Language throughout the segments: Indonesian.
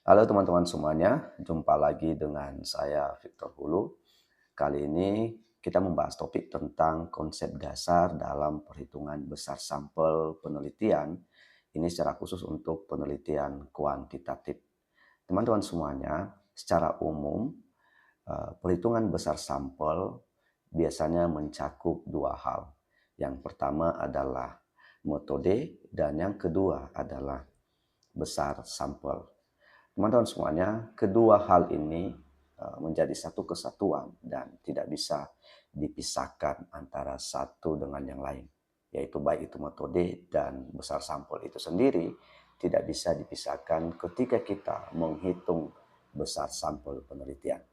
Halo teman-teman semuanya, jumpa lagi dengan saya Victor Hulu. Kali ini kita membahas topik tentang konsep dasar dalam perhitungan besar sampel penelitian. Ini secara khusus untuk penelitian kuantitatif. Teman-teman semuanya, secara umum perhitungan besar sampel biasanya mencakup dua hal. Yang pertama adalah metode dan yang kedua adalah besar sampel. Teman-teman semuanya, kedua hal ini menjadi satu kesatuan dan tidak bisa dipisahkan antara satu dengan yang lain. Yaitu baik itu metode dan besar sampel itu sendiri tidak bisa dipisahkan ketika kita menghitung besar sampel penelitian.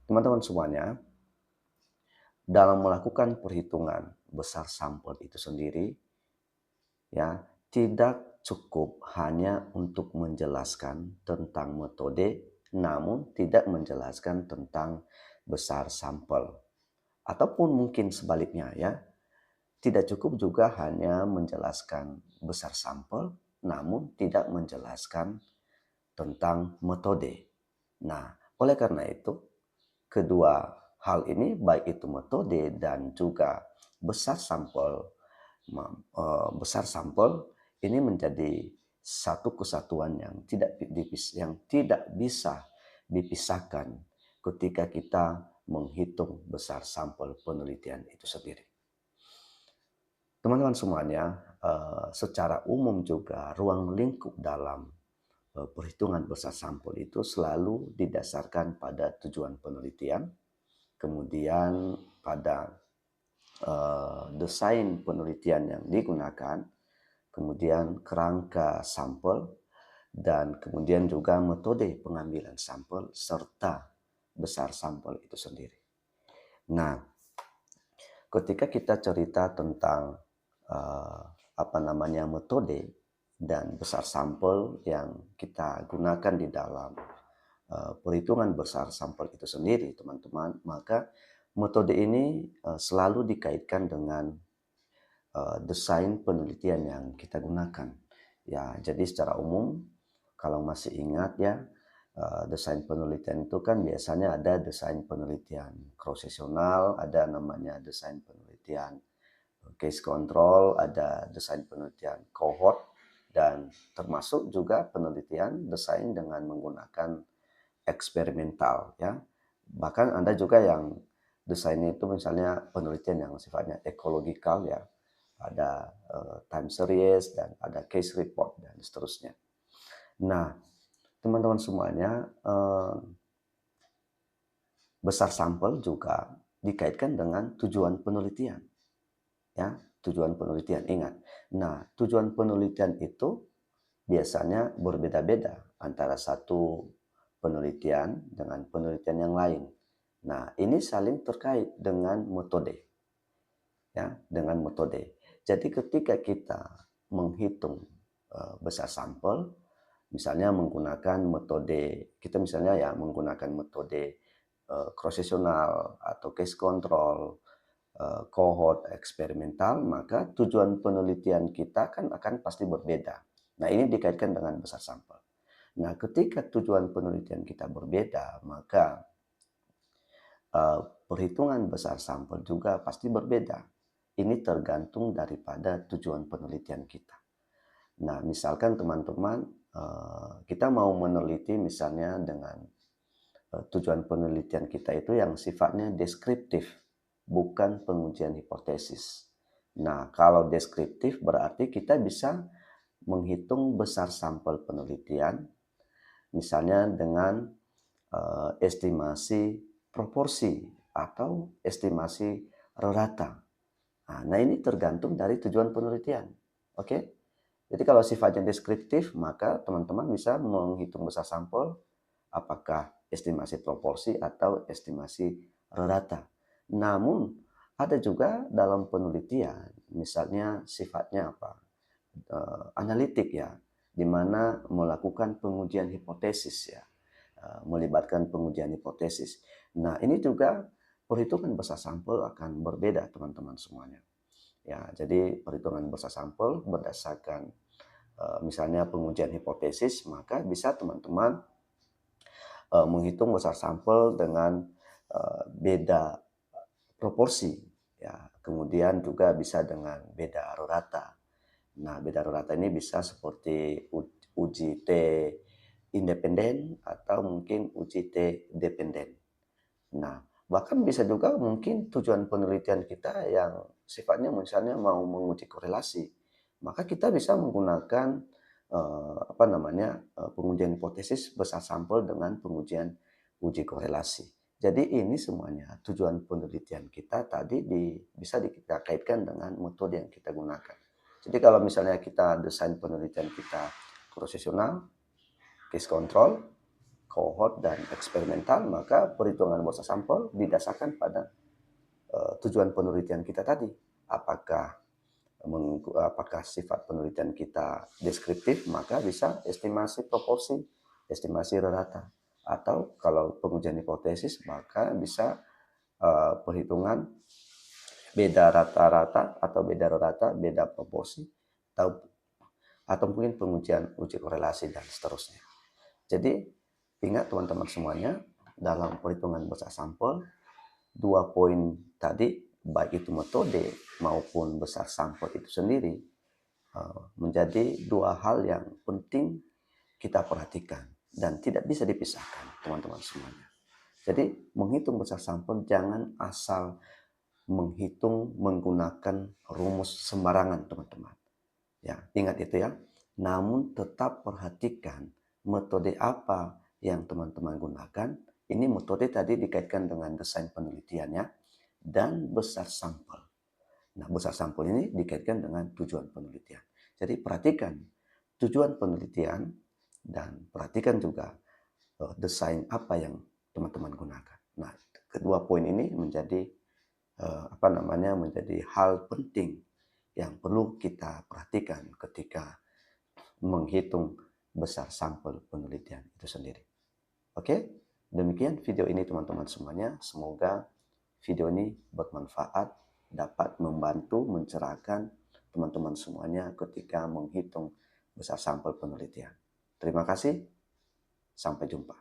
Teman-teman semuanya, dalam melakukan perhitungan besar sampel itu sendiri, ya, tidak cukup hanya untuk menjelaskan tentang metode, namun tidak menjelaskan tentang besar sampel. Ataupun mungkin sebaliknya ya, tidak cukup juga hanya menjelaskan besar sampel, namun tidak menjelaskan tentang metode. Nah, oleh karena itu, kedua hal ini, baik itu metode dan juga besar sampel, besar sampel ini menjadi satu kesatuan yang tidak bisa dipisahkan ketika kita menghitung besar sampel penelitian itu sendiri. Teman-teman semuanya, secara umum juga ruang lingkup dalam perhitungan besar sampel itu selalu didasarkan pada tujuan penelitian, kemudian pada desain penelitian yang digunakan, kemudian kerangka sampel, dan kemudian juga metode pengambilan sampel serta besar sampel itu sendiri. Nah, ketika kita cerita tentang metode dan besar sampel yang kita gunakan di dalam perhitungan besar sampel itu sendiri, teman-teman, maka metode ini selalu dikaitkan dengan desain penelitian yang kita gunakan. Ya, jadi secara umum, kalau masih ingat ya, desain penelitian itu kan biasanya ada desain penelitian cross-sectional, ada namanya desain penelitian case control, ada desain penelitian cohort, dan termasuk juga penelitian desain dengan menggunakan eksperimental ya. Bahkan ada juga yang desainnya itu misalnya penelitian yang sifatnya ekologikal ya. Ada time series dan ada case report dan seterusnya. Nah, teman-teman semuanya, besar sampel juga dikaitkan dengan tujuan penelitian. Ya, tujuan penelitian, ingat. Nah, tujuan penelitian itu biasanya berbeda-beda antara satu penelitian dengan penelitian yang lain. Nah, ini saling terkait dengan metode. Ya, dengan metode. Jadi ketika kita menghitung besar sampel, misalnya menggunakan metode, kita misalnya ya menggunakan metode cross-sectional atau case control, cohort eksperimental, maka tujuan penelitian kita kan akan pasti berbeda. Nah, ini dikaitkan dengan besar sampel. Nah, ketika tujuan penelitian kita berbeda, maka perhitungan besar sampel juga pasti berbeda. Ini tergantung daripada tujuan penelitian kita. Nah, misalkan teman-teman, kita mau meneliti misalnya dengan tujuan penelitian kita itu yang sifatnya deskriptif, bukan pengujian hipotesis. Nah, kalau deskriptif berarti kita bisa menghitung besar sampel penelitian, misalnya dengan estimasi proporsi atau estimasi rata. Nah, ini tergantung dari tujuan penelitian. Oke? Jadi kalau sifatnya deskriptif, maka teman-teman bisa menghitung besar sampel apakah estimasi proporsi atau estimasi rata. Namun ada juga dalam penelitian, misalnya sifatnya apa? Analitik ya, di mana melakukan pengujian hipotesis ya, melibatkan pengujian hipotesis. Nah, ini juga perhitungan besar sampel akan berbeda teman-teman semuanya. Ya, jadi perhitungan besar sampel berdasarkan misalnya pengujian hipotesis, maka bisa teman-teman menghitung besar sampel dengan beda proporsi, ya. Kemudian juga bisa dengan beda arus rata. Nah, beda arus rata ini bisa seperti uji T independen atau mungkin uji T dependen. Nah, bahkan bisa juga mungkin tujuan penelitian kita yang sifatnya misalnya mau menguji korelasi, maka kita bisa menggunakan pengujian hipotesis besar sampel dengan pengujian uji korelasi. Jadi ini semuanya tujuan penelitian kita tadi bisa kita kaitkan dengan metode yang kita gunakan. Jadi kalau misalnya kita desain penelitian kita prosesional, case control, kohort, dan eksperimental, maka perhitungan besar sampel didasarkan pada tujuan penelitian kita tadi. Apakah sifat penelitian kita deskriptif, maka bisa estimasi proporsi, estimasi rata. Atau kalau pengujian hipotesis, maka bisa perhitungan beda rata-rata atau beda rata, beda proporsi, atau mungkin pengujian uji korelasi dan seterusnya. Jadi ingat teman-teman semuanya, dalam perhitungan besar sampel, 2 poin tadi, baik itu metode maupun besar sampel itu sendiri, menjadi 2 hal yang penting kita perhatikan dan tidak bisa dipisahkan, teman-teman semuanya. Jadi menghitung besar sampel jangan asal menghitung menggunakan rumus sembarangan, teman-teman. Ya, ingat itu ya. Namun tetap perhatikan metode apa yang teman-teman gunakan. Ini metode tadi dikaitkan dengan desain penelitiannya dan besar sampel. Nah, besar sampel ini dikaitkan dengan tujuan penelitian. Jadi perhatikan tujuan penelitian dan perhatikan juga desain apa yang teman-teman gunakan. Nah, kedua poin ini menjadi menjadi hal penting yang perlu kita perhatikan ketika menghitung besar sampel penelitian itu sendiri. Oke, demikian video ini teman-teman semuanya. Semoga video ini bermanfaat, dapat membantu mencerahkan teman-teman semuanya ketika menghitung besar sampel penelitian. Terima kasih, sampai jumpa.